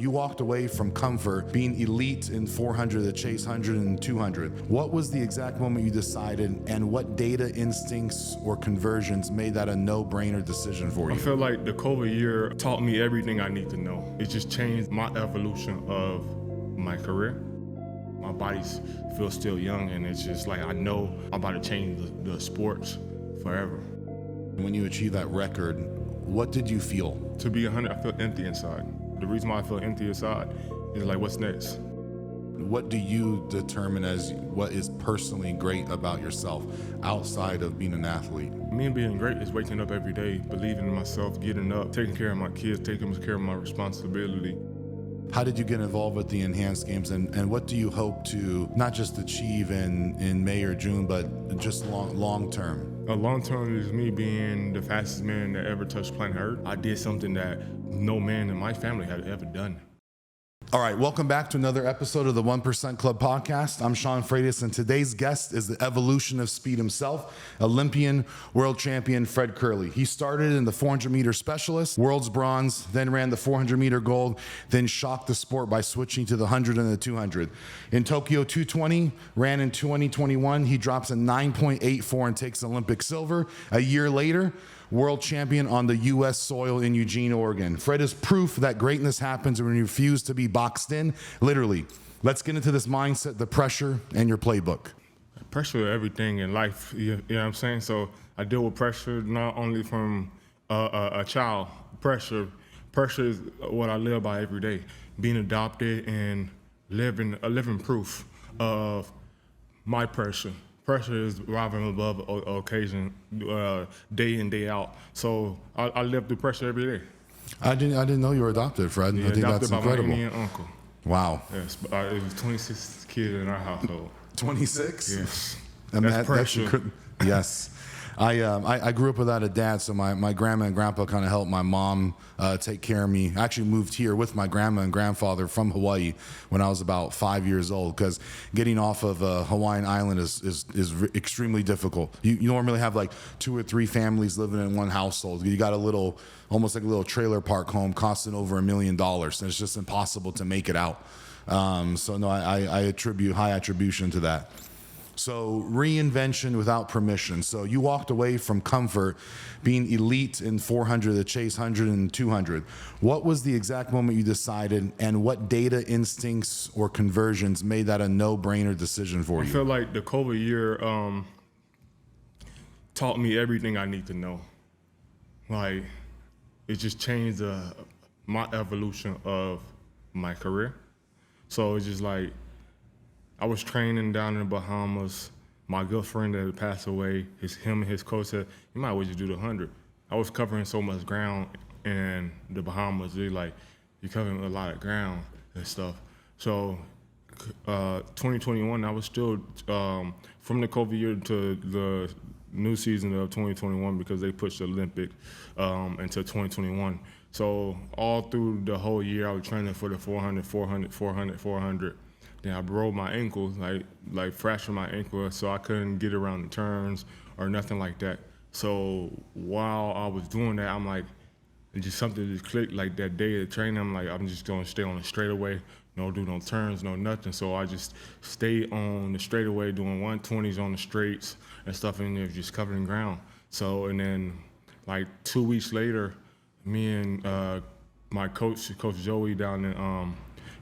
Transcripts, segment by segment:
you walked away from comfort, being elite in 400, the chase 100 and 200. What was the exact moment you decided, and what data, instincts, or conversions made that a no-brainer decision for you? I feel like the COVID year taught me everything I need to know. It just changed my evolution of my career. My body feels still young, and it's just like I know I'm about to change the sports forever. When you achieved that record, what did you feel? To be 100, I feel empty inside. The reason why I feel empty inside is like, what's next? What do you determine as what is personally great about yourself outside of being an athlete? Me being great is waking up every day, believing in myself, getting up, taking care of my kids, taking care of my responsibility. How did you get involved with the Enhanced Games, and what do you hope to not just achieve in May or June, but just long term? Long term is me being the fastest man that ever touched planet Earth. I did something that no man in my family had ever done. All right, welcome back to another episode of the 1% Club podcast. I'm Sean Freitas, and today's guest is the evolution of speed himself, Olympian, world champion Fred Kerley. He started in the 400-meter specialist, world's bronze, then ran the 400-meter gold, then shocked the sport by switching to the 100 and the 200. In Tokyo 220, ran in 2021, he drops a 9.84 and takes Olympic silver. A year later, world champion on the U.S. soil in Eugene, Oregon. Fred is proof that greatness happens when you refuse to be boxed in, literally. Let's get into this mindset, the pressure, and your playbook. Pressure is everything in life, you know what I'm saying? So I deal with pressure not only from a child. Pressure is what I live by every day. Being adopted and living proof of my pressure. Pressure is rising above occasion, day in, day out. So I live through pressure every day. I didn't know you were adopted, Fred. Yeah, I think adopted that's incredible. By my Indian uncle. Wow. Yes, it was 26 kids in our household. 26? Yes. And that's pressure. Yes. I grew up without a dad, so my grandma and grandpa kind of helped my mom take care of me. I actually moved here with my grandma and grandfather from Hawaii when I was about 5 years old, because getting off of a Hawaiian island is extremely difficult. You normally have like 2 or 3 families living in one household. You got almost like a little trailer park home costing over $1 million, and it's just impossible to make it out. So no, I attribute high attribution to that. So reinvention without permission. So you walked away from comfort, being elite in 400, the chase 100 and 200. What was the exact moment you decided, and what data, instincts, or conversions made that a no-brainer decision for you? I feel like the COVID year taught me everything I need to know. Like, it just changed my evolution of my career. So it's just like, I was training down in the Bahamas. My good friend that had passed away, him and his coach said, you might as well just do the 100. I was covering so much ground in the Bahamas. They're like, you're covering a lot of ground and stuff. So 2021, I was still, from the COVID year to the new season of 2021, because they pushed the Olympic into 2021. So all through the whole year, I was training for the 400, 400, 400, 400. Then I broke my ankle, like fractured my ankle, so I couldn't get around the turns or nothing like that. So while I was doing that, I'm like, it just something just clicked. Like that day of training, I'm like, I'm just gonna stay on the straightaway, no do no turns, no nothing. So I just stayed on the straightaway, doing 120s on the straights and stuff, and it was just covering ground. So, and then like 2 weeks later, me and my coach, Coach Joey down in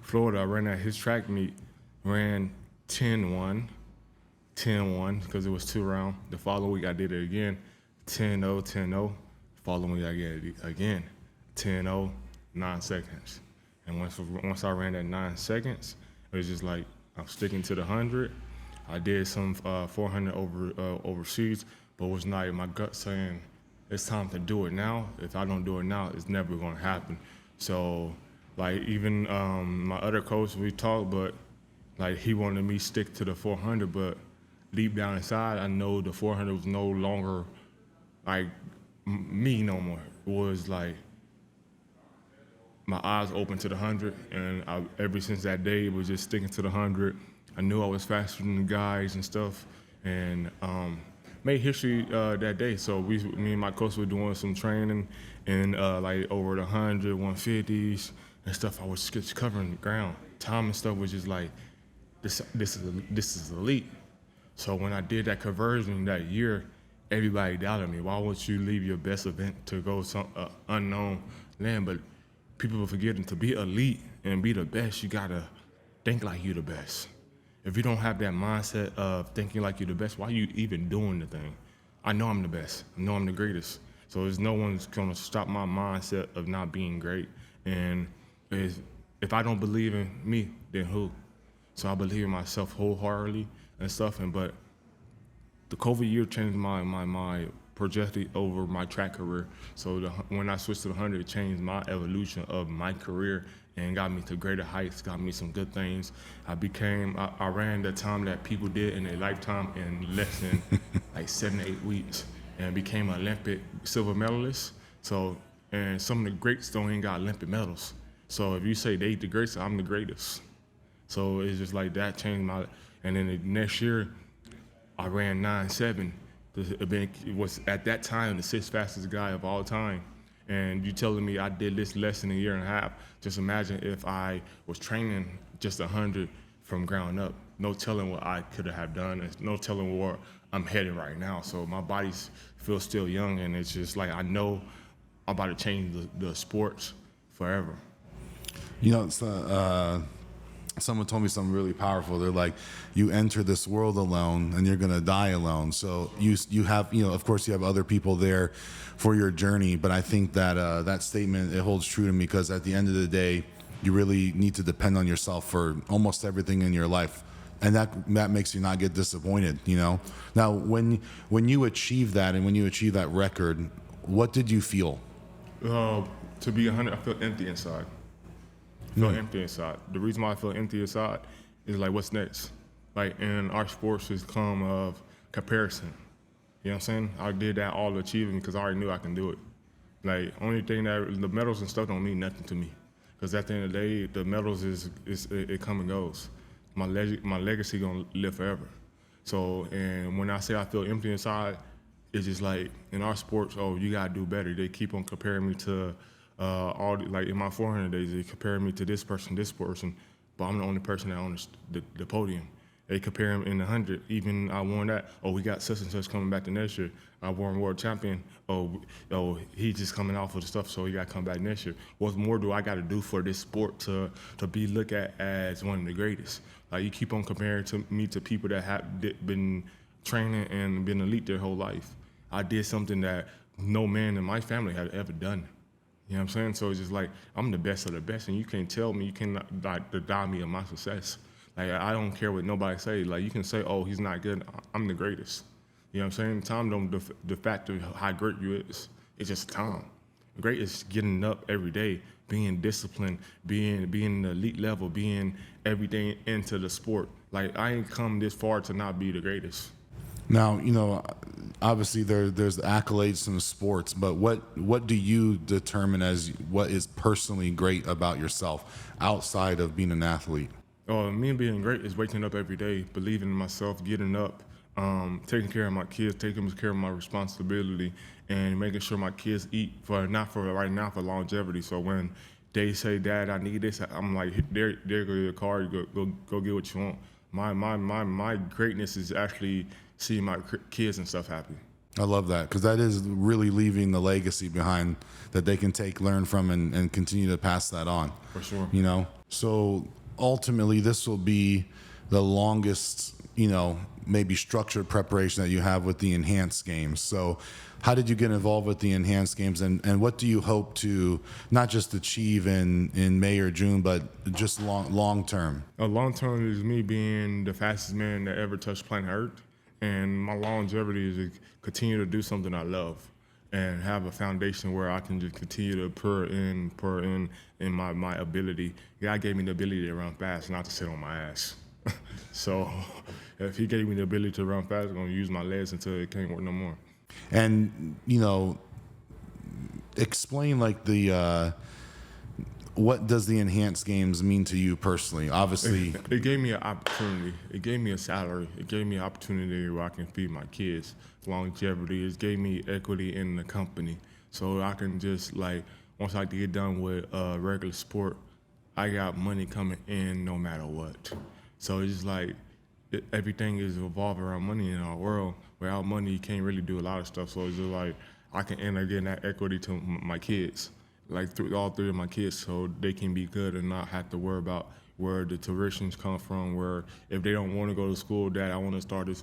Florida, I ran at his track meet. Ran 10-1, because it was 2 rounds. The following week I did it again, 10-0, 10-0. Following week I did it again, 10-0, 9 seconds. And once I ran that 9 seconds, it was just like, I'm sticking to the 100. I did some 400 overseas, but it was not in my gut saying, it's time to do it now. If I don't do it now, it's never gonna happen. So, like, even my other coach, we talked, but like, he wanted me to stick to the 400, but deep down inside, I know the 400 was no longer like me no more. It was like my eyes open to the 100, and ever since that day, it was just sticking to the 100. I knew I was faster than the guys and stuff, and made history that day. So me and my coach were doing some training, and like over the 100, 150s, and stuff, I was just covering the ground. Time and stuff was just like, this is elite. So when I did that conversion that year, everybody doubted me. Why would you leave your best event to go some unknown land? But people were forgetting, to be elite and be the best, you gotta think like you the best. If you don't have that mindset of thinking like you're the best, why are you even doing the thing? I know I'm the best. I know I'm the greatest. So there's no one's gonna stop my mindset of not being great. And if I don't believe in me, then who? So I believe in myself wholeheartedly and stuff. But the COVID year changed my trajectory over my track career. So when I switched to the 100, it changed my evolution of my career and got me to greater heights, got me some good things. I ran the time that people did in their lifetime in less than like 7 to 8 weeks, and became an Olympic silver medalist. So, and some of the greats don't even got Olympic medals. So if you say they the greatest, I'm the greatest. So it's just like that changed my, and then the next year, I ran 9.7. The event was at that time the 6th fastest guy of all time. And you telling me I did this less than a year and a half? Just imagine if I was training just 100 from ground up. No telling what I could have done. There's no telling where I'm headed right now. So my body feels still young, and it's just like I know I'm about to change the sports forever. You know, it's someone told me something really powerful. They're like, you enter this world alone and you're going to die alone. So you have, of course you have other people there for your journey. But I think that that statement, it holds true to me, because at the end of the day, you really need to depend on yourself for almost everything in your life. And that makes you not get disappointed, Now, when you achieve that and when you achieve that record, what did you feel? To be 100, I feel empty inside. Empty inside. The reason why I feel empty inside is like, what's next? Like, in our sports has come of comparison. You know what I'm saying? I did that all achieving because I already knew I can do it. Like, only thing that the medals and stuff don't mean nothing to me, because at the end of the day, the medals it come and goes. My legacy gonna live forever. So, and when I say I feel empty inside, it's just like in our sports, oh, you gotta do better. They keep on comparing me to like in my 400 days, they compare me to this person, but I'm the only person that owns the podium. They compare him in the 100. Even I won that. Oh, we got such and such coming back the next year. I won world champion. Oh, he's just coming off of the stuff, so he got to come back next year. What more do I got to do for this sport to be looked at as one of the greatest? Like, you keep on comparing me to people that have been training and been elite their whole life. I did something that no man in my family had ever done. You know what I'm saying? So it's just like, I'm the best of the best, and you can't tell me, you cannot deny me of my success. Like, I don't care what nobody say. Like, you can say, oh, he's not good. I'm the greatest. You know what I'm saying? Time don't the factor how great you is. It's just time. Great is getting up every day, being disciplined, being the elite level, being everything into the sport. Like, I ain't come this far to not be the greatest. Now, obviously there's the accolades in the sports, but what do you determine as what is personally great about yourself outside of being an athlete? Me being great is waking up every day, believing in myself, getting up, taking care of my kids, taking care of my responsibility, and making sure my kids eat not for right now, for longevity. So when they say, Dad, I need this, I'm like, there go your car, go get what you want. My greatness is actually seeing my kids and stuff happy. I love that, because that is really leaving the legacy behind that they can learn from, and continue to pass that on. For sure. So ultimately this will be the longest, maybe structured preparation that you have with the enhanced games. So how did you get involved with the enhanced games, and what do you hope to not just achieve in May or June, but just long term? Long term is me being the fastest man that ever touched planet Earth. And my longevity is to continue to do something I love and have a foundation where I can just continue to pour in my ability. God gave me the ability to run fast, not to sit on my ass. So if he gave me the ability to run fast, I'm going to use my legs until it can't work no more. And, explain like what does the enhanced games mean to you personally? Obviously, it gave me an opportunity. It gave me a salary. It gave me an opportunity where I can feed my kids. Longevity. It gave me equity in the company, so I can just, like, once I get done with regular sport, I got money coming in no matter what. So it's just like everything is revolving around money in our world. Without money, you can't really do a lot of stuff. So it's just like I can end up getting that equity to my kids, like through all three of my kids, so they can be good and not have to worry about where the tuitions come from, where if they don't want to go to school, Dad, I want to start this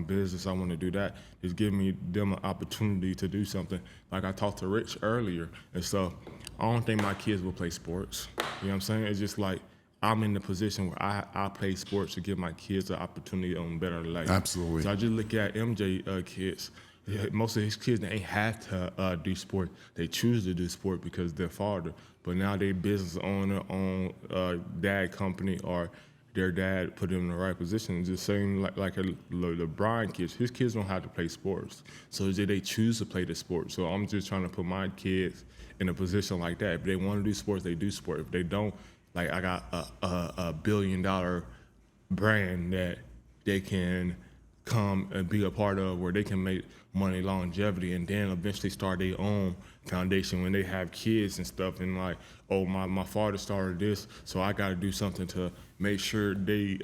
business, I want to do that. Just give them an opportunity to do something. Like I talked to Rich earlier and stuff. I don't think my kids will play sports. You know what I'm saying? It's just like I'm in the position where I play sports to give my kids an opportunity on better life. Absolutely. So I just look at MJ kids. Most of his kids, they ain't had to do sport. They choose to do sport because they're father. But now they business owner, own dad company, or their dad put them in the right position. It's the same like LeBron kids. His kids don't have to play sports. So they choose to play the sport. So I'm just trying to put my kids in a position like that. If they want to do sports, they do sport. If they don't, like I got a $1 billion brand that they can come and be a part of, where they can make money longevity and then eventually start their own foundation when they have kids and stuff, and like, oh, my father started this, so I got to do something to make sure they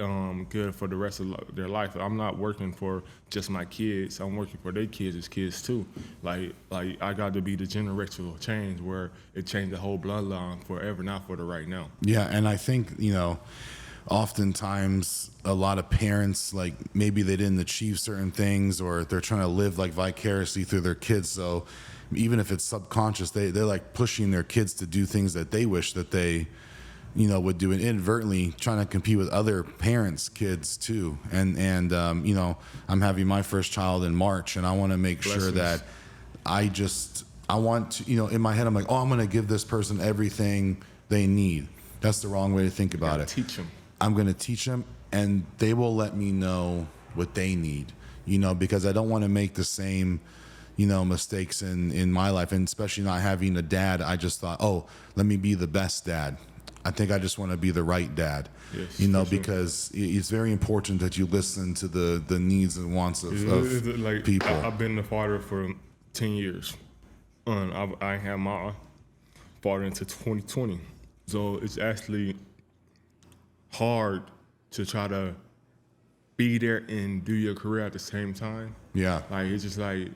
good for the rest of their life. I'm not working for just my kids, I'm working for their kids as kids too. Like I got to be the generational change where it changed the whole bloodline forever, not for the right now. Yeah, and I think, oftentimes a lot of parents, like maybe they didn't achieve certain things, or they're trying to live like vicariously through their kids. So even if it's subconscious, they're like pushing their kids to do things that they wish that they, would do, and inadvertently trying to compete with other parents' kids too. And I'm having my first child in March, and I want to make sure that I want to, in my head, I'm like, oh, I'm going to give this person everything they need. That's the wrong way to think about it. Teach them. I'm going to teach them, and they will let me know what they need, because I don't want to make the same, mistakes in my life. And especially not having a dad, I just thought, oh, let me be the best dad. I think I just want to be the right dad, because it's very important that you listen to the needs and wants of people. I've been the father for 10 years. I had my father into 2020. So it's actually hard to try to be there and do your career at the same time. Yeah. Like, it's just like,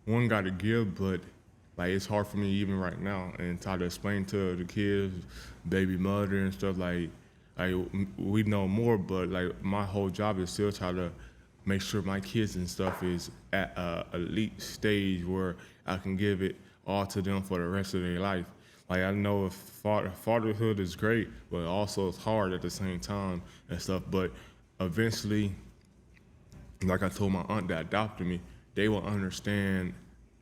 one got to give, but like, it's hard for me even right now, and try to explain to the kids, baby mother and stuff, like we know more, but like my whole job is still try to make sure my kids and stuff is at a elite stage where I can give it all to them for the rest of their life. Like, I know fatherhood is great, but also it's hard at the same time and stuff. But eventually, like I told my aunt that adopted me, they will understand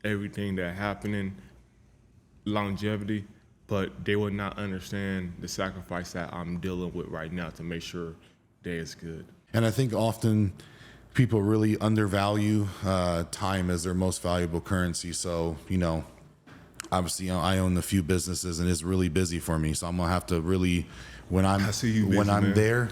everything that happening, longevity, but they will not understand the sacrifice that I'm dealing with right now to make sure they is good. And I think often people really undervalue time as their most valuable currency. So, obviously, I own a few businesses, and it's really busy for me. So I'm gonna have to really, when I'm there,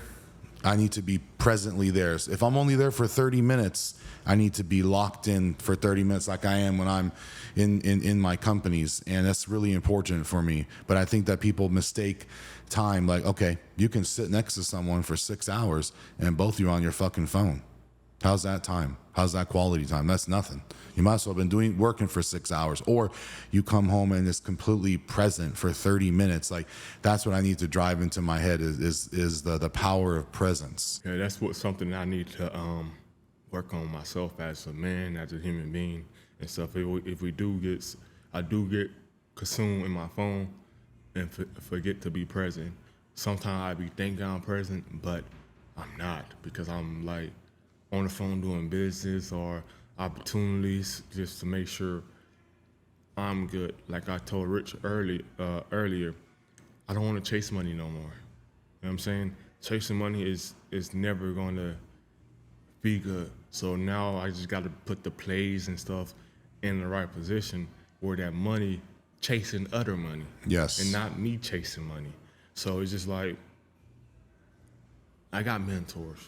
I need to be presently there. So if I'm only there for 30 minutes, I need to be locked in for 30 minutes, like I am when I'm in my companies, and that's really important for me. But I think that people mistake time. Like, okay, you can sit next to someone for 6 hours, and both of you are on your fucking phone. How's that time? How's that quality time? That's nothing. You might as well have been working for 6 hours, or you come home and it's completely present for 30 minutes. Like, that's what I need to drive into my head is the power of presence. Yeah, that's something I need to work on myself as a man, as a human being and stuff. I do get consumed in my phone and forget to be present. Sometimes I be thinking I'm present, but I'm not, because I'm like on the phone doing business or opportunities just to make sure I'm good. Like I told Rich earlier, I don't want to chase money no more. You know what I'm saying? Chasing money is never going to be good. So now I just got to put the plays and stuff in the right position where that money chasing other money. Yes. And not me chasing money. So it's just like, I got mentors,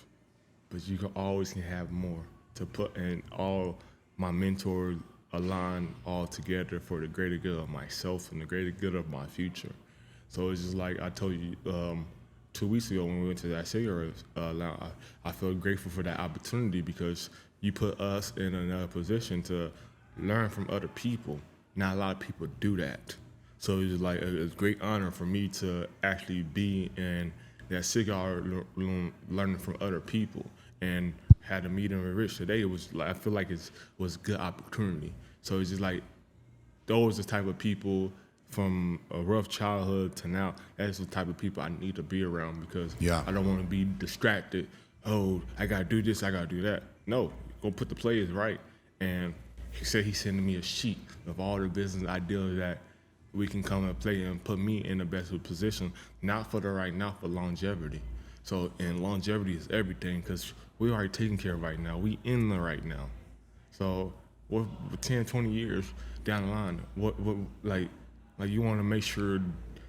but you can have more to put in. All my mentors align all together for the greater good of myself and the greater good of my future. So it's just like I told you 2 weeks ago when we went to that cigarette lounge, I feel grateful for that opportunity because you put us in another position to learn from other people. Not a lot of people do that. So it's like a great honor for me to actually be in that cigar room learning from other people. And had a meeting with Rich today. It was like I feel like it was a good opportunity. So it's just like those are the type of people from a rough childhood to now. That's the type of people I need to be around because Yeah. I don't want to be distracted. Oh, I gotta do this, I gotta do that. No, go put the players right. And he said he's sending me a sheet of all the business ideas that we can come and play and put me in the best position, not for the right now, for longevity. So, and longevity is everything because we're already taken care of right now. We in the right now. So, what 10, 20 years down the line, what like you want to make sure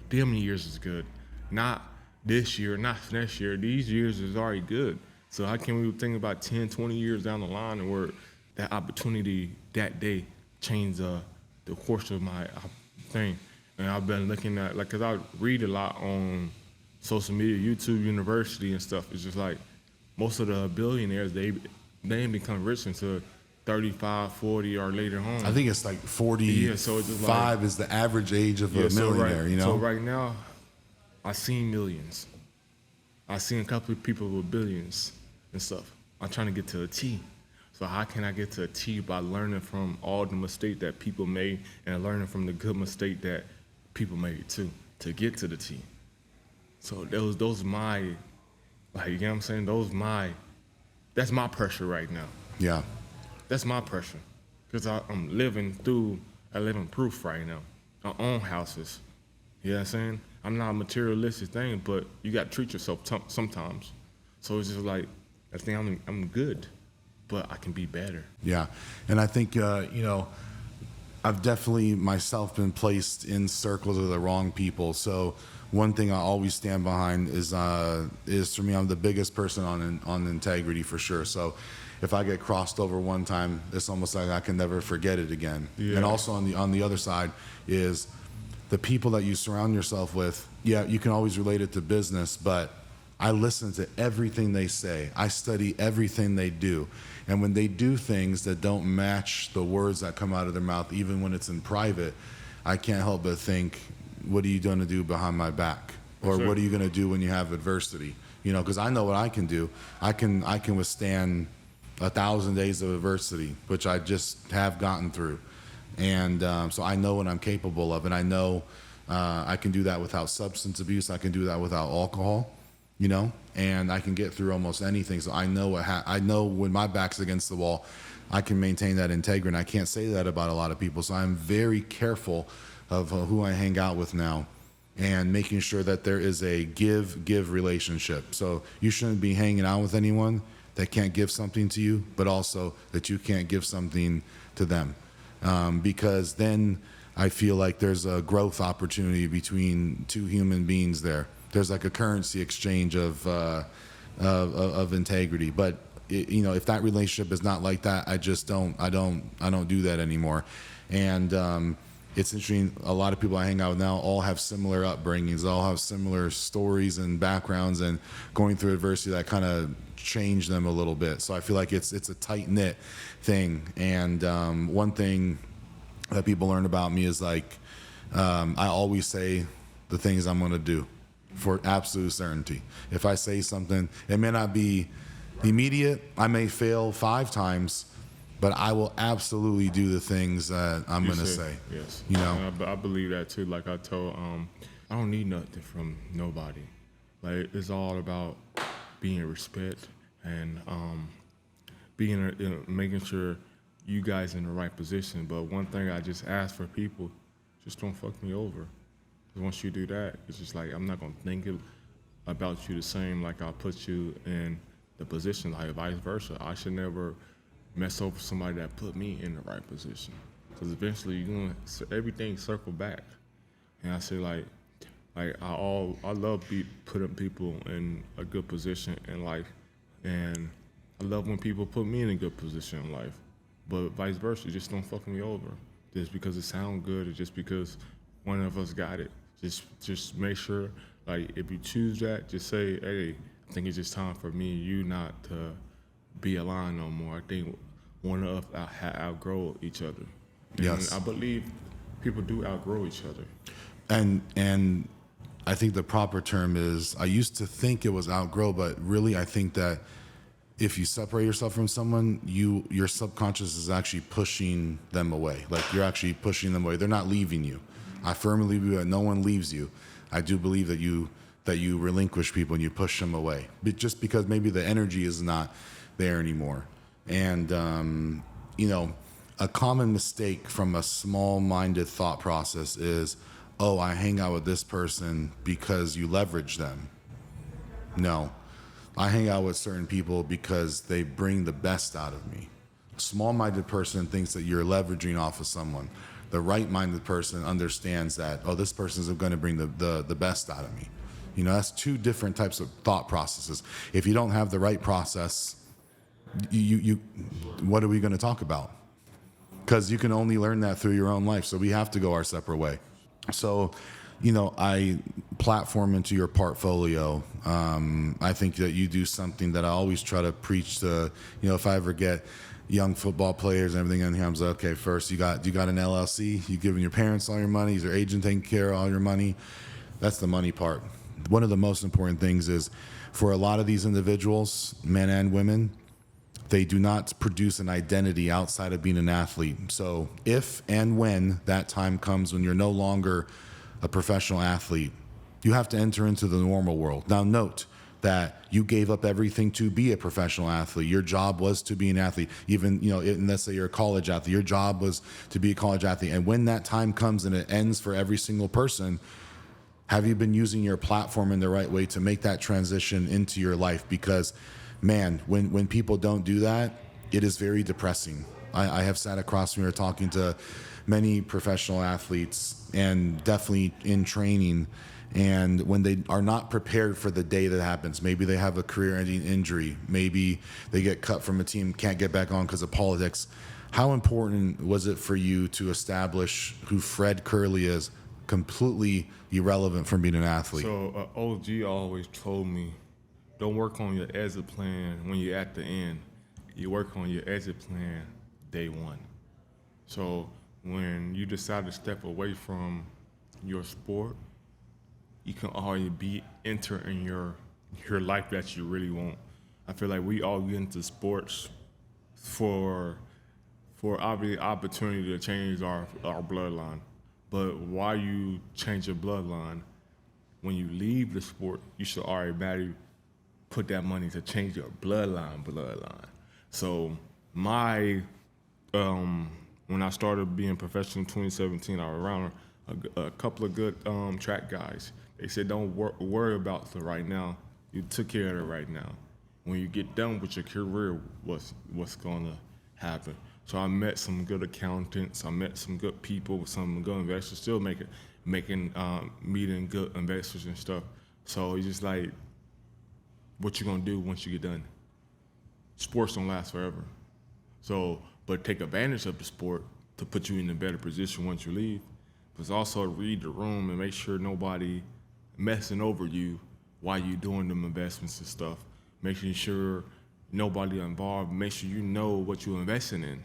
them years is good, not this year, not next year. These years is already good. So how can we think about 10, 20 years down the line and where that opportunity that day changed the course of my thing? And I've been looking at, like, because I read a lot on social media, YouTube University and stuff. It's just like most of the billionaires, they ain't become rich until 35, 40 or later on. I think it's like 45 Yeah, so it's just like, is the average age of a so millionaire, you know? So right now, I seen millions. I seen a couple of people with billions and stuff. I'm trying to get to a T. So how can I get to a T? By learning from all the mistakes that people made and learning from the good mistake that people made too, to get to the T. So those my, like, you know what I'm saying? That's my pressure right now. Yeah. That's my pressure. Because I'm living proof right now. I own houses. You know what I'm saying? I'm not a materialistic thing, but you got to treat yourself sometimes. So it's just like, I think I'm good, but I can be better. Yeah. And I think, I've definitely myself been placed in circles of the wrong people. So one thing I always stand behind is for me, I'm the biggest person on integrity for sure. So if I get crossed over one time, it's almost like I can never forget it again. Yeah. And also on the other side is the people that you surround yourself with. Yeah, you can always relate it to business, but I listen to everything they say. I study everything they do. And when they do things that don't match the words that come out of their mouth, even when it's in private, I can't help but think, what are you going to do behind my back? Or Sure. What are you going to do when you have adversity? Because I know what I can do. I can withstand 1,000 days of adversity, which I just have gotten through. And so I know what I'm capable of. And I know I can do that without substance abuse. I can do that without alcohol. And I can get through almost anything. So I know I know when my back's against the wall, I can maintain that integrity. And I can't say that about a lot of people. So I'm very careful of who I hang out with now, and making sure that there is a give relationship. So you shouldn't be hanging out with anyone that can't give something to you, but also that you can't give something to them, because then I feel like there's a growth opportunity between two human beings there. There's like a currency exchange of integrity. But if that relationship is not like that, I don't do that anymore. And it's interesting. A lot of people I hang out with now all have similar upbringings, all have similar stories and backgrounds, and going through adversity that kind of changed them a little bit. So I feel like it's a tight knit thing. And one thing that people learn about me is like I always say the things I'm going to do for absolute certainty. If I say something, it may not be immediate. I may fail 5 times, but I will absolutely do the things that I'm going to say. Yes. I believe that too. Like I told, I don't need nothing from nobody. Like, it's all about being respect and making sure you guys in the right position. But one thing I just ask for people, just don't fuck me over. Once you do that, it's just like, I'm not going to think about you the same like I'll put you in the position, like vice versa. I should never mess over somebody that put me in the right position. Because eventually everything circle back. And I say like I love putting people in a good position in life. And I love when people put me in a good position in life. But vice versa, just don't fuck me over. Just because it sounds good or just because one of us got it. Just make sure, like, if you choose that, just say, hey, I think it's just time for me and you not to be aligned no more. I think one of us outgrow each other. And Yes. I believe people do outgrow each other. And I think the proper term is, I used to think it was outgrow, but really I think that if you separate yourself from someone, your subconscious is actually pushing them away. Like, you're actually pushing them away. They're not leaving you. I firmly believe that no one leaves you. I do believe that you relinquish people and you push them away, but just because maybe the energy is not there anymore. And a common mistake from a small-minded thought process is, oh, I hang out with this person because you leverage them. No, I hang out with certain people because they bring the best out of me. A small-minded person thinks that you're leveraging off of someone. The right-minded person understands that, oh, this person is going to bring the best out of me. That's two different types of thought processes. If you don't have the right process, you what are we going to talk about? Because you can only learn that through your own life. So we have to go our separate way. So, I platform into your portfolio. I think that you do something that I always try to preach to, if I ever get young football players and everything in here, I'm like, okay, first you got an LLC, you giving your parents all your money, is your agent taking care of all your money? That's the money part. One of the most important things is, for a lot of these individuals, men and women, they do not produce an identity outside of being an athlete. So if and when that time comes when you're no longer a professional athlete, you have to enter into the normal world. Now note that you gave up everything to be a professional athlete. Your job was to be an athlete. Even, let's say you're a college athlete, your job was to be a college athlete. And when that time comes and it ends for every single person, have you been using your platform in the right way to make that transition into your life? Because, man, when people don't do that, it is very depressing. I have sat across from here talking to many professional athletes, and definitely in training, and when they are not prepared for the day that happens, maybe they have a career-ending injury, maybe they get cut from a team, can't get back on because of politics. How important was it for you to establish who Fred Kerley is, completely irrelevant from being an athlete? So OG always told me, don't work on your exit plan when you're at the end. You work on your exit plan day one. So when you decide to step away from your sport, you can already enter in your life that you really want. I feel like we all get into sports for obviously opportunity to change our bloodline. But while you change your bloodline, when you leave the sport, you should already put that money to change your bloodline. So when I started being professional in 2017, I was around a couple of good track guys. They said, don't worry about the right now. You took care of it right now. When you get done with your career, what's going to happen? So I met some good accountants. I met some good people, some good investors. Still meeting good investors and stuff. So it's just like, what you gonna do once you get done? Sports don't last forever. So, but take advantage of the sport to put you in a better position once you leave. But also read the room and make sure nobody messing over you while you're doing them investments and stuff. Making sure nobody involved. Make sure you know what you're investing in.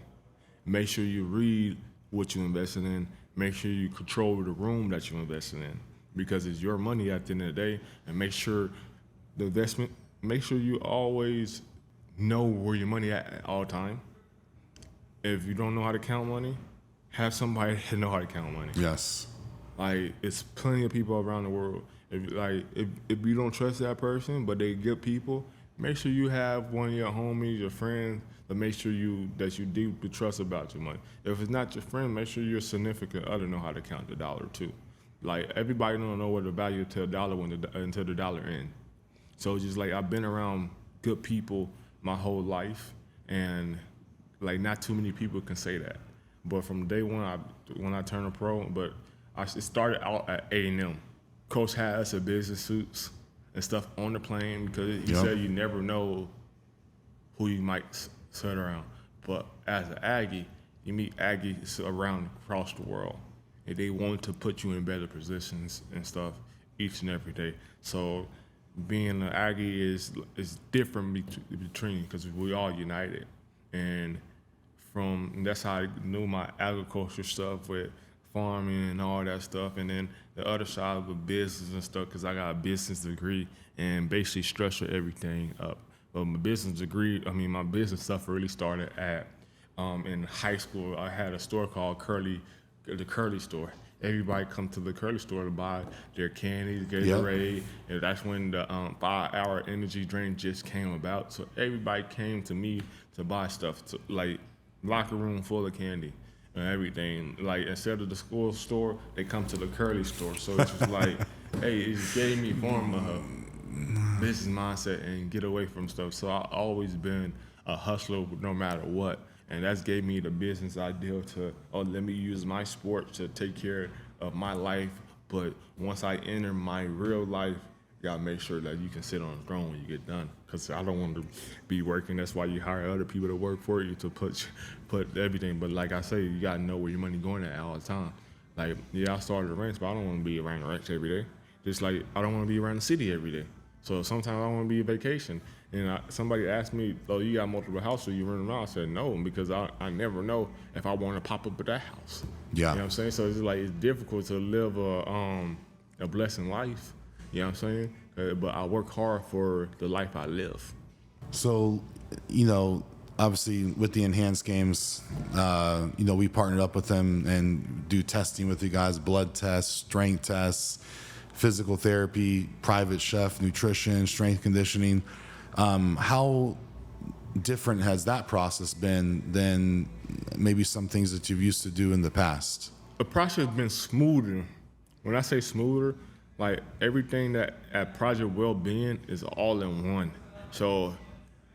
Make sure you read what you're investing in. Make sure you control the room that you're investing in, because it's your money at the end of the day. And make sure the investment, make sure you always know where your money at all time. If you don't know how to count money, have somebody that know how to count money. Yes. Like, it's plenty of people around the world. If you don't trust that person, but they good people, make sure you have one of your homies, your friends, to make sure that you deeply trust about your money. If it's not your friend, make sure your significant other know how to count the dollar too. Like, everybody don't know what the value to a dollar until the dollar ends. So it's just like, I've been around good people my whole life, and like, not too many people can say that. But from day one, when I turned a pro, but it started out at A&M. Coach had us in business suits and stuff on the plane, because he said you never know who you might sit around. But as an Aggie, you meet Aggies around across the world. and they want to put you in better positions and stuff each and every day. So being an Aggie is different between because we all united, and that's how I knew my agriculture stuff with farming and all that stuff, and then the other side with business and stuff because I got a business degree and basically structure everything up. But my business degree, my business stuff really started at in high school. I had a store called Curley, the Curley store. Everybody come to the Curley store to buy their candy, Gatorade, and that's when the 5-hour energy drink just came about. So everybody came to me to buy stuff, like locker room full of candy and everything. Like instead of the school store, they come to the Curley store. So it's just like, hey, it just gave me form of a business mindset and get away from stuff. So I've always been a hustler no matter what. And that's gave me the business idea to, let me use my sport to take care of my life. But once I enter my real life, you gotta make sure that you can sit on a throne when you get done. Because I don't want to be working. That's why you hire other people to work for you to put everything. But like I say, you gotta know where your money going at all the time. Like, I started a ranch, but I don't want to be around the ranch every day. Just like I don't want to be around the city every day. So sometimes I want to be on vacation. And somebody asked me, you got multiple houses, you run around? I said, no, because I never know if I want to pop up at that house. Yeah. You know what I'm saying? So it's like it's difficult to live a blessing life. You know what I'm saying? But I work hard for the life I live. So, obviously with the enhanced games, we partnered up with them and do testing with you guys, blood tests, strength tests, physical therapy, private chef, nutrition, strength conditioning. How different has that process been than maybe some things that you've used to do in the past? The process has been smoother. When I say smoother, like everything that at Project Wellbeing is all in one. So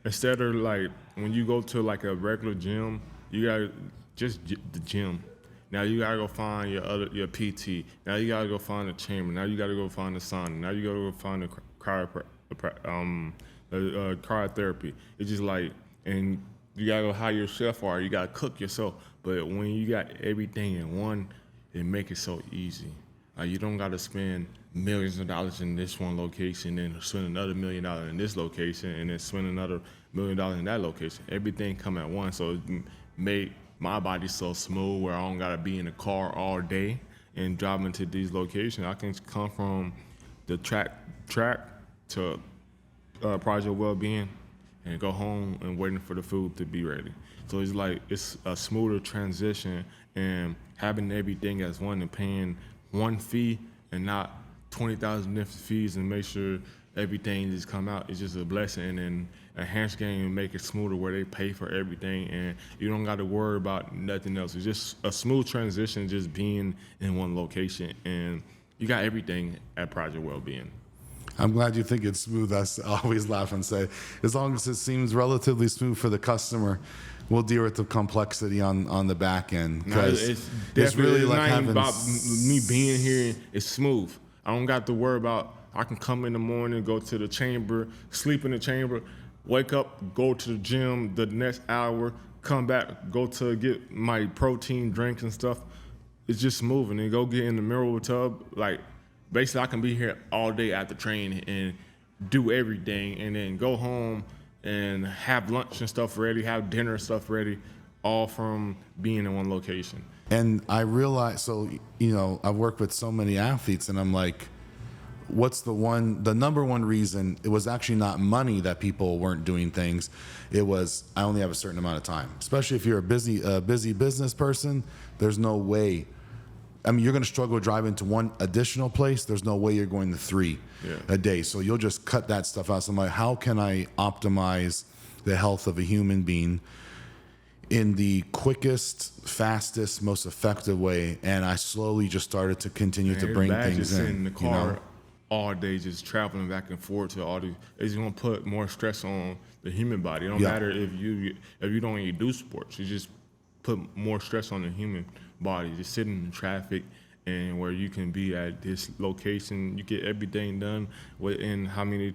instead of like when you go to like a regular gym, you got just the gym. Now you gotta go find your PT. Now you gotta go find the chamber. Now you gotta go find the sauna. Now you gotta go find the cryotherapy. It's just like, and you gotta go hire your chef or you gotta cook yourself. But when you got everything in one, it make it so easy. You don't gotta spend millions of dollars in this one location and spend another $1 million in this location and then spend another $1 million in that location. Everything come at once, so it made my body so smooth where I don't gotta be in the car all day and driving to these locations. I can come from the track to Project Wellbeing and go home and waiting for the food to be ready. So it's like it's a smoother transition, and having everything as one and paying one fee and not 20,000 different fees and make sure everything just come out is just a blessing. And then enhanced game and make it smoother where they pay for everything and you don't got to worry about nothing else. It's just a smooth transition, just being in one location, and you got everything at Project Wellbeing. I'm glad you think it's smooth. I always laugh and say, as long as it seems relatively smooth for the customer, we'll deal with the complexity on the back end. Because it's really like not having even about me being here. It's smooth. I don't got to worry about. I can come in the morning, go to the chamber, sleep in the chamber, wake up, go to the gym the next hour, come back, go to get my protein drinks and stuff. It's just smooth, and then go get in the mineral tub. Like, basically, I can be here all day after training and do everything, and then go home and have lunch and stuff ready, have dinner and stuff ready, all from being in one location. And I realize, so, I've worked with so many athletes, and I'm like, what's the number one reason? It was actually not money that people weren't doing things. It was, I only have a certain amount of time. Especially if you're a busy business person, there's no way. I mean, you're going to struggle driving to one additional place. There's no way you're going to 3 a day. So you'll just cut that stuff out. So I'm like, how can I optimize the health of a human being in the quickest, fastest, most effective way? And I slowly just started to continue to bring things just in. In the car all day, just traveling back and forth to all these. It's going to put more stress on the human body. It don't matter if you don't even do sports. You just put more stress on the human body. Just sitting in traffic, and where you can be at this location, you get everything done within how many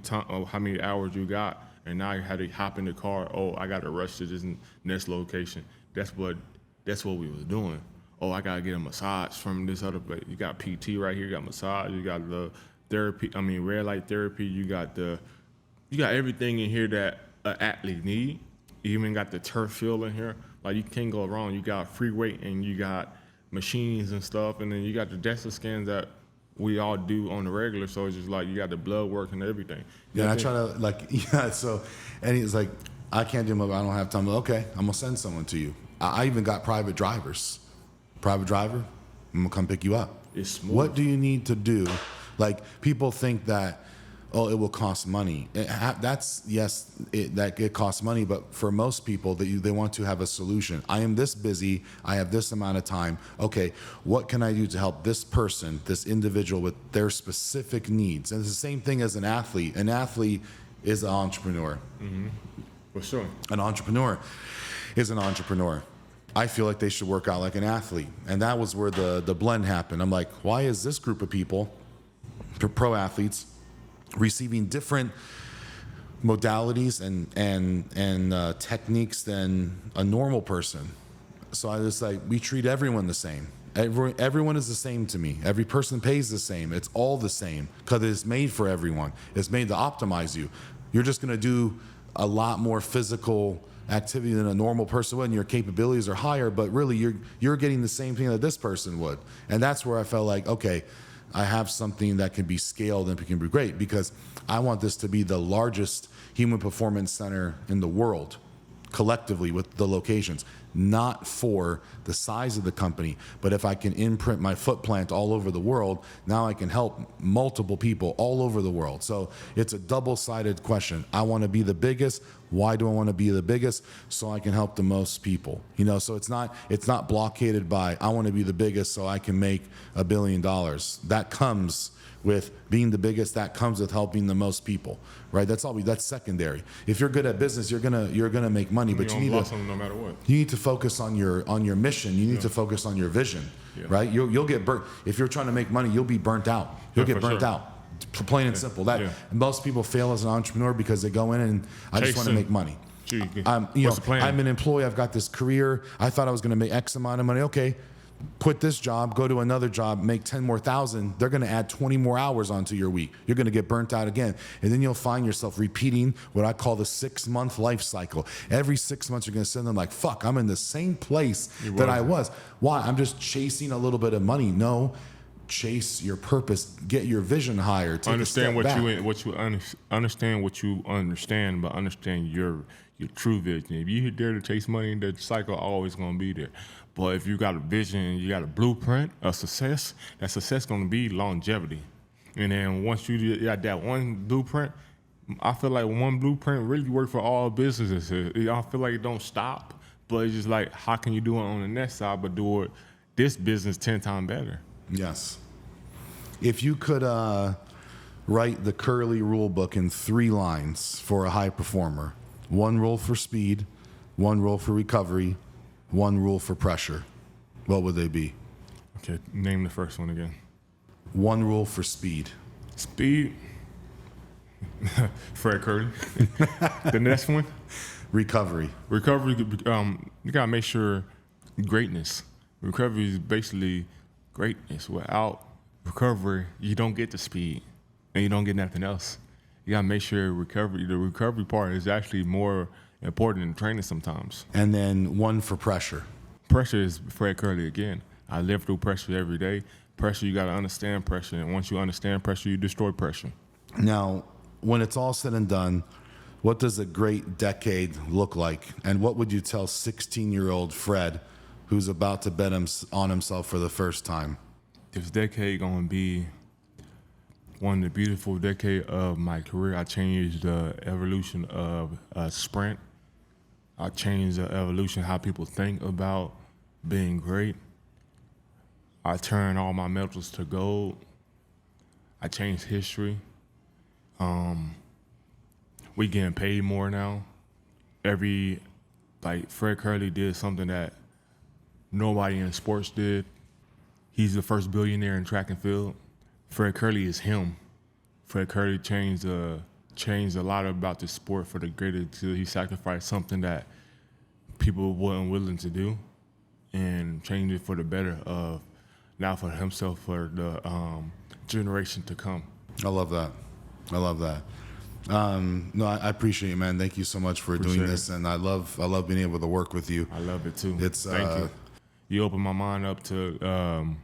hours you got, and now you had to hop in the car. Oh, I got to rush to this next location. That's what we was doing. oh, I gotta get a massage from this other place. You got PT right here, you got massage, you got the therapy. I mean, red light therapy. You got everything in here that an athlete need. You even got the turf field in here. Like you can't go wrong. You got free weight and you got machines and stuff, and then you got the DEXA scans that we all do on the regular. So it's just like you got the blood work and everything. Yeah, I try to So, and he's like, I can't do it. I don't have time. Okay, I'm gonna send someone to you. I even got private drivers. Private driver, I'm gonna come pick you up. It's smooth. What do you need to do? Like people think that, oh, it will cost money. It costs money, but for most people, they want to have a solution. I am this busy. I have this amount of time. Okay, what can I do to help this person, this individual, with their specific needs? And it's the same thing as an athlete. An athlete is an entrepreneur. Mm-hmm. For sure. An entrepreneur is an entrepreneur. I feel like they should work out like an athlete. And that was where the blend happened. I'm like, why is this group of people, pro athletes, receiving different modalities and techniques than a normal person? So I was like, we treat everyone the same. Everyone is the same to me. Every person pays the same. It's all the same because it's made for everyone. It's made to optimize you. You're just going to do a lot more physical activity than a normal person would, and your capabilities are higher, but really you're getting the same thing that this person would. And that's where I felt like, okay, I have something that can be scaled and can be great, because I want this to be the largest human performance center in the world, collectively, with the locations, not for the size of the company, but if I can imprint my footprint all over the world, now I can help multiple people all over the world. So it's a double-sided question. I want to be the biggest. Why do I want to be the biggest? So I can help the most people. So it's not blockaded by I want to be the biggest so I can make $1 billion. That comes with being the biggest. That comes with helping the most people, right? That's secondary. If you're good at business, you're gonna make money, but you need to, no matter what. You need to focus on your mission. You need to focus on your vision, right? You'll get burnt if you're trying to make money. You'll be burnt out. You'll get burnt out. Plain and simple. Most people fail as an entrepreneur because they go in and I just want to make money. What's the plan? I'm an employee. I've got this career. I thought I was going to make X amount of money. Okay, quit this job, go to another job, make 10 more thousand. They're going to add 20 more hours onto your week. You're going to get burnt out again. And then you'll find yourself repeating what I call the 6-month life cycle. Every 6 months, you're going to sit there like, fuck, I'm in the same place that I was. Why? I'm just chasing a little bit of money. No, chase your purpose, get your vision higher. Understand what you understand, but understand your true vision. If you're there to chase money, the cycle always going to be there. But if you got a vision, you got a blueprint of success, that success going to be longevity. And then once you got that one blueprint, I feel like one blueprint really work for all businesses. I feel like it don't stop, but it's just like, how can you do it on the next side, but do it this business 10 times better? Yes. If you could write the Curley rule book in 3 lines for a high performer, 1 rule for speed, 1 rule for recovery, 1 rule for pressure, what would they be? Okay, name the first one again. 1 rule for speed. Speed. Fred Kerley. The next one? Recovery. Recovery, you gotta make sure greatness. Recovery is basically greatness. Without recovery, you don't get the speed and you don't get nothing else. You gotta make sure the recovery part is actually more important than training sometimes. And then 1 for pressure. Pressure is Fred Kerley again. I live through pressure every day. Pressure, you gotta understand pressure. And once you understand pressure, you destroy pressure. Now, when it's all said and done, what does a great decade look like? And what would you tell 16-year-old Fred who's about to bet on himself for the first time? This decade gonna be one of the beautiful decades of my career. I changed the evolution of sprint. I changed the evolution how people think about being great. I turned all my medals to gold. I changed history. We getting paid more now. Fred Kerley did something that nobody in sports did. He's the first billionaire in track and field. Fred Kerley is him. Fred Kerley changed a lot about the sport for the greater good. He sacrificed something that people weren't willing to do. and change it for the better of now for himself, for the generation to come. I love that. I love that. No, I appreciate you, man. Thank you so much for doing this, and I love being able to work with you. I love it too. It's Thank you. You open my mind up to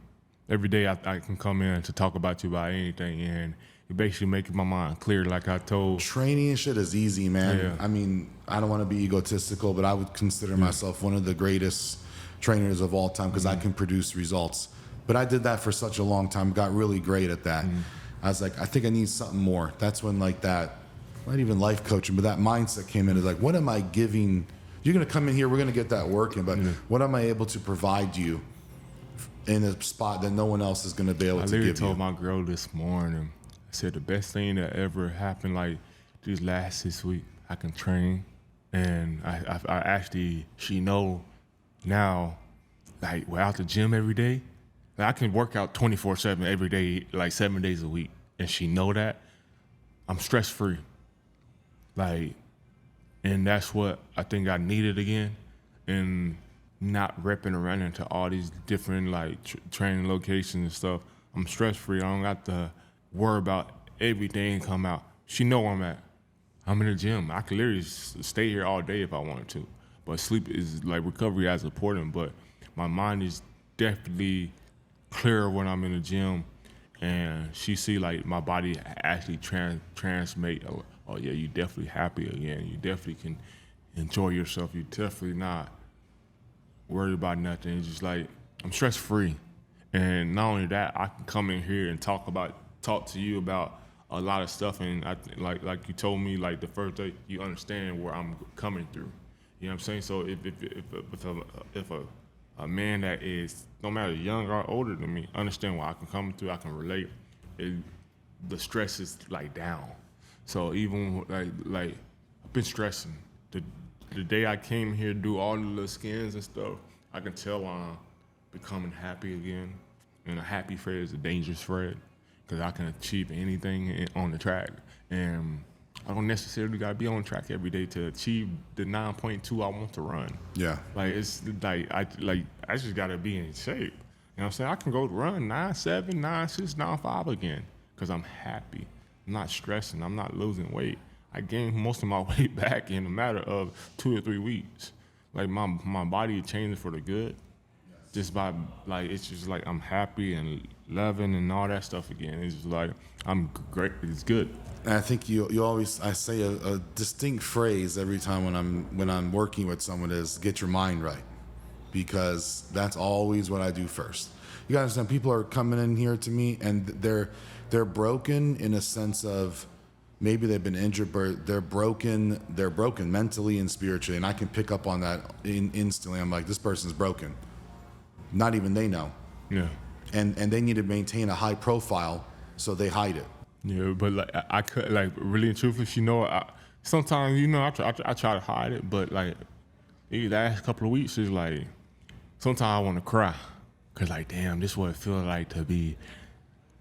every day I can come in to talk about you about anything, and you basically make my mind clear. Like I told, training and shit is easy, man. Yeah. I mean, I don't want to be egotistical, but I would consider myself one of the greatest trainers of all time because I can produce results. But I did that for such a long time, got really great at that. I was like, I think I need something more. That's when like that, not even life coaching, but that mindset came in. Is like, what am I giving? You're going to come in here, we're going to get that working, but what am I able to provide you in a spot that no one else is going to be able to give you? I literally told my girl this morning, I said the best thing that ever happened, like these last 6 weeks, I can train, and I actually, she know now, like we're out the gym every day. Like, I can work out 24/7 every day, like 7 days a week, and she know that. I'm stress free, like, and that's what I think I needed again, and not repping around into all these different like training locations and stuff. I'm stress free. I don't got to worry about everything come out. She know where I'm at. I'm in the gym. I could literally stay here all day if I wanted to. But sleep is like recovery as important. But my mind is definitely clearer when I'm in the gym, and she see like my body actually transmit. Oh yeah, you definitely happy again. You definitely can enjoy yourself. You definitely not worried about nothing. It's just like I'm stress free, and not only that, I can come in here and talk to you about a lot of stuff. And I like you told me like the first day, you understand where I'm coming through. You know what I'm saying? So if a man that is no matter younger or older than me understand where I can come through, I can relate. The stress is like down. So even like I've been stressing. The day I came here to do all the little skins and stuff, I can tell I'm becoming happy again. And a happy Fred is a dangerous Fred because I can achieve anything on the track. And I don't necessarily got to be on track every day to achieve the 9.2 I want to run. Yeah. Like it's like I just got to be in shape. You know what I'm saying? I can go run 9.7, 9.6, 9.5 again because I'm happy. I'm not stressing. I'm not losing weight. I gained most of my weight back in a matter of 2 or 3 weeks. Like my body is changing for the good. Just by like it's just like I'm happy and loving and all that stuff again. It's just like I'm great. It's good. And I think you always I say a distinct phrase every time when I'm working with someone is get your mind right, because that's always what I do first. You gotta understand, people are coming in here to me and they're broken in a sense of maybe they've been injured, but they're broken mentally and spiritually, and I can pick up on that instantly. I'm like, this person's broken. Not even they know. Yeah. And they need to maintain a high profile, so they hide it. Yeah, but like I could like really and truthfully, sometimes I try to hide it, but like the last couple of weeks is like sometimes I want to cry, cause like damn, this is what it feels like to be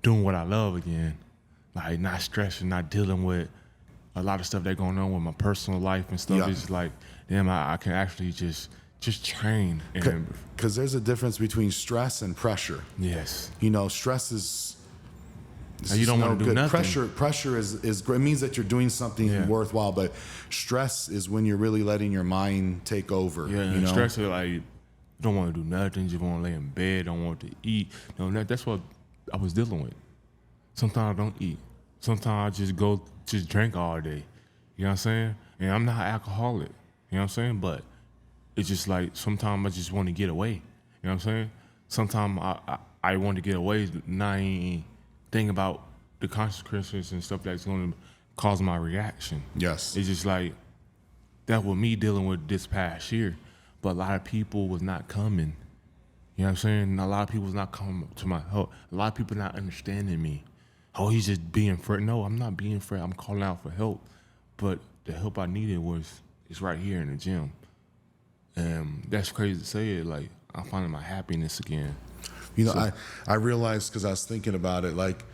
doing what I love again, like not stressing, not dealing with a lot of stuff that's going on with my personal life and stuff. Yeah. It's like damn, I can actually just train. Because there's a difference between stress and pressure. Yes. Stress is. You don't want to do nothing. Pressure is it means that you're doing something worthwhile, but stress is when you're really letting your mind take over. Yeah, stress is like you don't want to do nothing, you just want to lay in bed, don't want to eat. That's what I was dealing with. Sometimes I don't eat. Sometimes I just drink all day. You know what I'm saying? And I'm not alcoholic. You know what I'm saying? But it's just like sometimes I just want to get away. You know what I'm saying? Sometimes I want to get away, not think about the consequences and stuff that's going to cause my reaction. Yes. It's just like that was me dealing with this past year. But a lot of people was not coming. You know what I'm saying? A lot of people was not coming to my help. A lot of people not understanding me. Oh, he's just being Fred. No, I'm not being Fred. I'm calling out for help. But the help I needed is right here in the gym. And that's crazy to say it. Like, I'm finding my happiness again. I realized, because I was thinking about it, like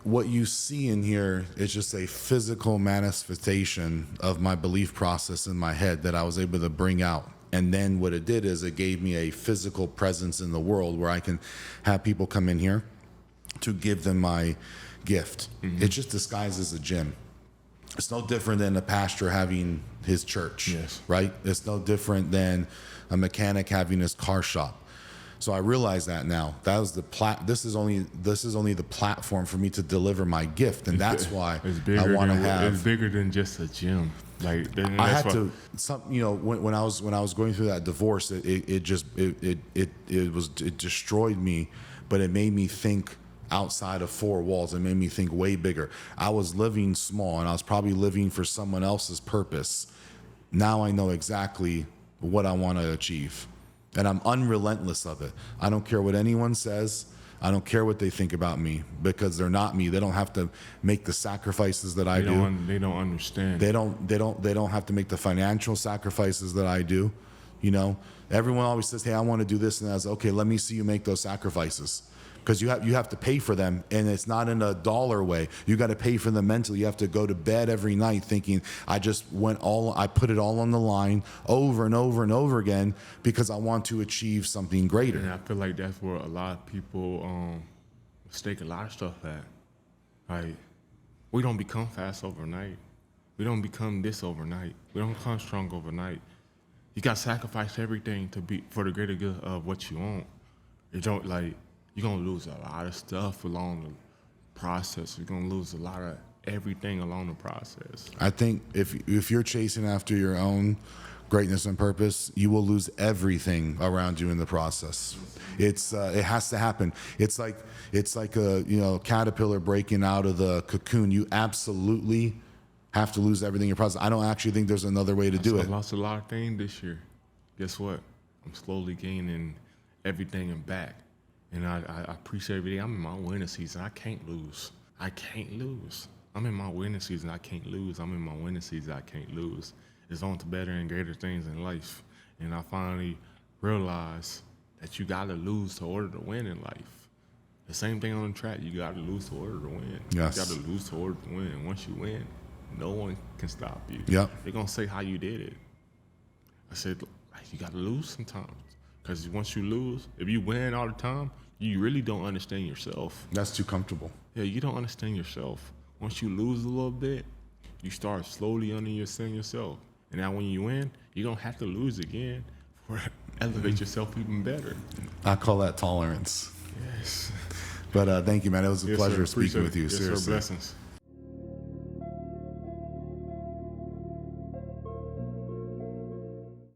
what you see in here is just a physical manifestation of my belief process in my head that I was able to bring out. And then what it did is it gave me a physical presence in the world where I can have people come in here to give them my gift. It just disguises a gym. It's no different than a pastor having his church, Yes. right? It's no different than a mechanic having his car shop. So I realize that now. That was this is only the platform for me to deliver my gift, and that's why I want to have. It's bigger than just a gym. Like I had to, when I was going through that divorce, it destroyed me, but it made me think outside of four walls. It made me think way bigger. I was living small, and I was probably living for someone else's purpose. Now I know exactly what I want to achieve, and I'm unrelentless of it. I don't care what anyone says. I don't care what they think about me, because they're not me. They don't have to make the sacrifices that I do. They don't understand. They don't have to make the financial sacrifices that I do. You know, everyone always says, "Hey, I want to do this," and I was okay. Let me see you make those sacrifices, because you have to pay for them, and it's not in a dollar way. You got to pay for them mentally. You have to go to bed every night thinking, I put it all on the line over and over and over again because I want to achieve something greater. And I feel like that's where a lot of people mistake a lot of stuff at. Like, we don't become fast overnight. We don't become this overnight. We don't become strong overnight. You got to sacrifice everything for the greater good of what you want. You're going to lose a lot of stuff along the process. You're going to lose a lot of everything along the process. I think if you're chasing after your own greatness and purpose, you will lose everything around you in the process. It has to happen. It's like a caterpillar breaking out of the cocoon. You absolutely have to lose everything in your process. I don't actually think there's another way to do it. I lost a lot of things this year. Guess what? I'm slowly gaining everything back. And I appreciate every day. I'm in my winning season. I can't lose. I'm in my winning season. I can't lose. I'm in my winning season. I can't lose. It's on to better and greater things in life. And I finally realized that you got to lose to order to win in life. The same thing on the track. You got to lose to order to win. Yes. You got to lose to order to win. And once you win, no one can stop you. Yep. They're going to say how you did it. I said, you got to lose sometimes. Because once you lose, if you win all the time, you really don't understand yourself. That's too comfortable. Yeah, you don't understand yourself. Once you lose a little bit, you start slowly understanding yourself. And now when you win, you don't have to lose again for elevate yourself even better. I call that tolerance. Yes. But thank you, man. It was a pleasure sir. speaking with you. Yes, Seriously. sir. Blessings.